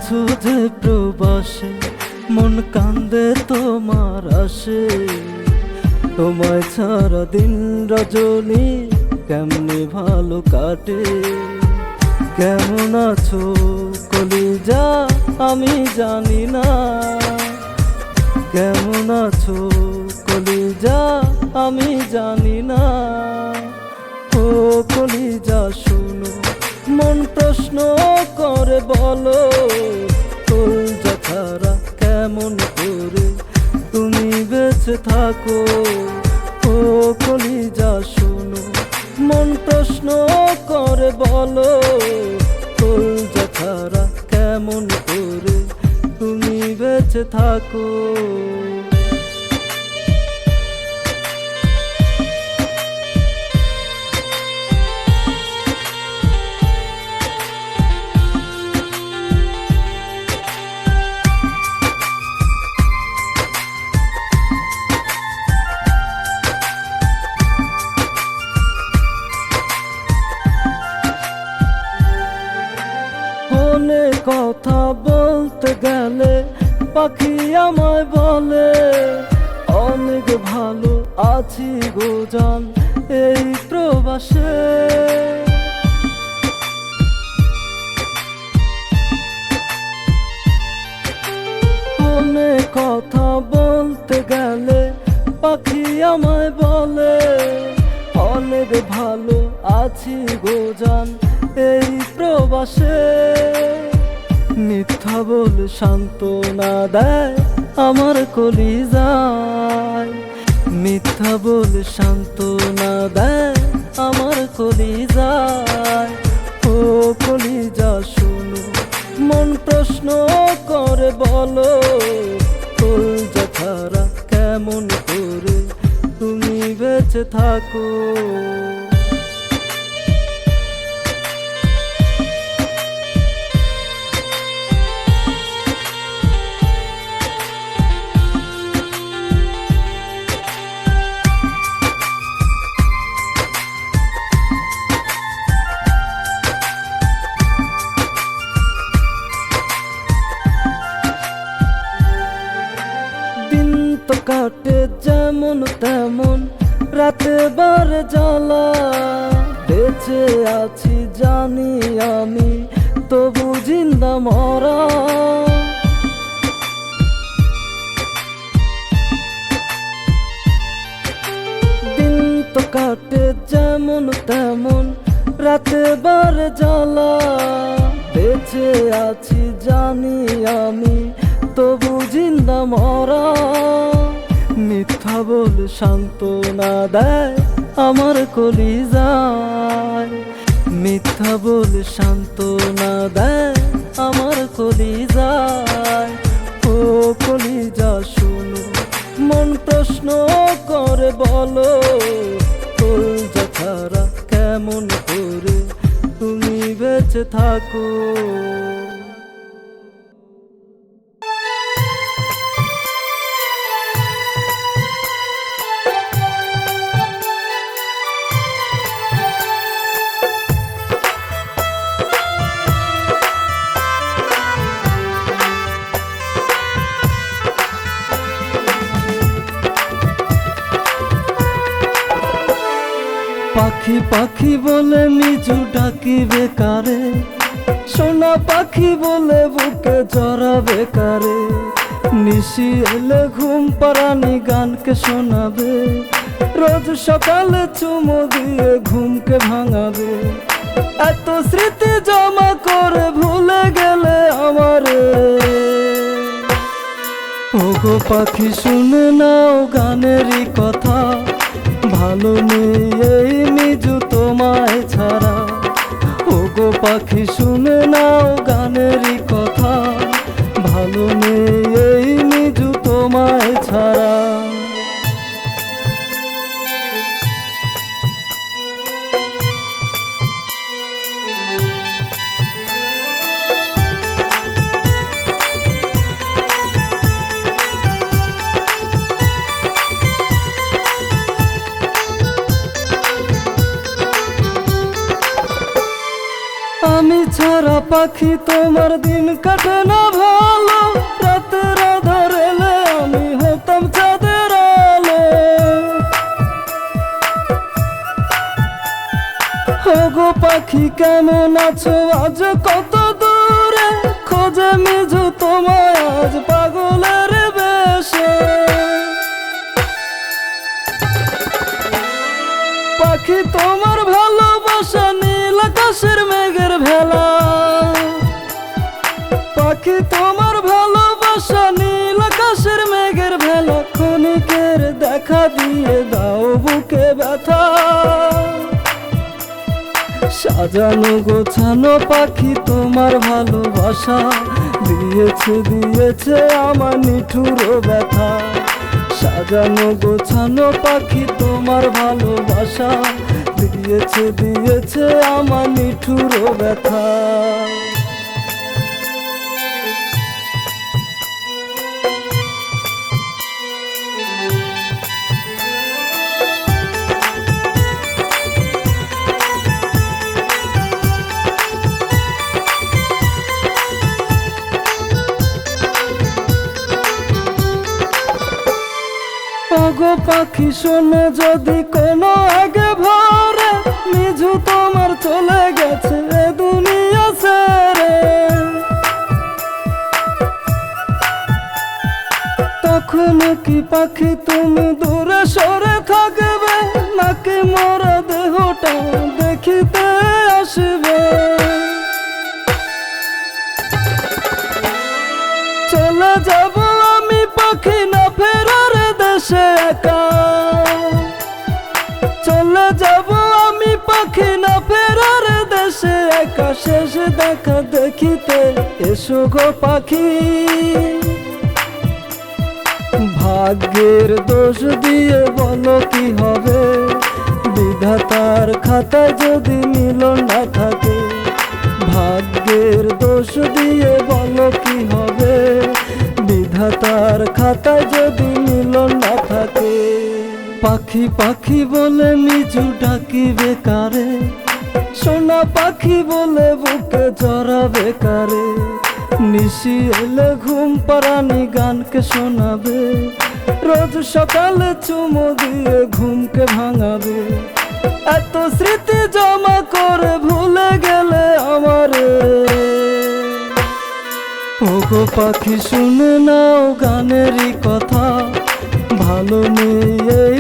আছো যে প্রবাসে, মন কান্দে তোমার আসে। তোমায় ছাড়া দিন রজনী কেমনে ভালো কাটে। কেমন আছো কলিজা আমি জানি না, কেমন আছো কলিজা আমি জানি না। ও কলিজা শুনো, মন প্রশ্ন করে বলো, কলিজা ছাড়া কেমন করে তুমি বেঁচে থাকো। ও কলিজা শুনো, মন প্রশ্ন করে বলো, কলিজা ছাড়া কেমন করে তুমি বেঁচে থাকো। ফোনে কথা বলতে গেলে পাখি আমায় বলে, অনেক ভালো আছি গো জান এই প্রবাসে। ফোনে কথা বলতে গেলে পাখি আমায় বলে, অনেক ভালো আছি গো জান এই প্রবাসে। মিথ্যা বলে সান্ত্বনা দেয় আমার কলিজায়, মিথ্যা বলে সান্ত্বনা দেয় আমার কলিজায়। ও কলিজা শুনো, মন প্রশ্ন করে বলো, কলিজা ছাড়া কেমন করে তুমি বেঁচে থাকো। কাটে যেমন তেমন রাতে বারে জ্বালা, বেঁচে আছি জানি আমি তবু জিন্দা মরা। দিন তো কাটে যেমন তেমন রাতে বারে জ্বালা, বেঁচে আছি জানি আমি তবু জিন্দা মরা। মিথ্যা বলে সান্ত্বনা দেয় আমার কলিজায়, মিথ্যা বলে সান্ত্বনা দেয় আমার কলিজায়। ও কলিজা শুনো, মন প্রশ্ন করে বলো, কলিজা ছাড়া কেমন করে তুমি বেঁচে থাকো। পাখি পাখি বলে মিজু ডাকিবে কারে, সোনা পাখি বলে বুকে জড়াবে কারে। নিশি এলে ঘুম পাড়ানি গানকে শোনাবে, রোজ সকালে চুমো দিয়ে ঘুমকে ভাঙাবে। এত স্মৃতি জমা করে ভুলে গেলে আমারে। ওগো পাখি শুনে নাও গানেরই কথা, ভালো নেই এই মিজু তোমায় ছাড়া। ওগো পাখি শুনে নাও গানেরই কথা, ভালো নেই এই মিজু তোমায় ছাড়া। পাখি তোমার দিন কাটে না ভালো, রাতের আধার এলে আমি হতাম চাঁদের আলো। ওগো পাখি কেমন আছো আজ কত দূরে, খোঁজে মিজু তোমায় আজ পাগলের বেশে। পাখি তোমার ভালোবাসা নীল আকাশের মেঘের ভেলা, পাখি তোমার ভালোবাসা নীল আকাশের মেঘের ভেলা, ক্ষণিকের দেখা দিয়ে দাও বুকে ব্যথা। সাজানো গোছানো পাখি তোমার ভালোবাসা, দিয়েছে দিয়েছে আমার নিঠুর ব্যথা। সাজানো গোছানো পাখি তোমার ভালোবাসা, দিয়েছে দিয়েছে আমার নিঠুর ব্যথা। ওগো পাখি শোনো যদি কোনো আগে ভরে, মিজু তোমার চলে গেছে এ দুনিয়া ছেড়ে। তখন কি পাখি তুমি দূরে সরে থাকবে, নাকি মোরা দেহটা দেখিতে আসবে? চলে যাব আমি পাখি না ফেরার দেশে একা, চলে যাব আমি পাখি না ফেরার দেশে একা। শেষ দেখা দেখিতে এসো গো পাখি, ভাগ্যের দোষ দিয়ে বলো কি হবে, বিধাতার খাতায় যদি মিলন না থাকে। ভাগ্যের দোষ দিয়ে বলো কি হবে, বিধাতার খাতায় যদি মিলন না থাকে। পাখি পাখি বলে মিজু ডাকিবে কারে, সোনা পাখি বলে বুকে জড়াবে কারে। নিশি এলে ঘুম পাড়ানি গানকে শোনাবে, রোজ সকালে চুমো দিয়ে ঘুমকে ভাঙাবে। এত স্মৃতি জমা করে ভুলে গেলে আমারে। ওগো পাখি শুনে নাও গানেরই কথা, ভালো নেই এই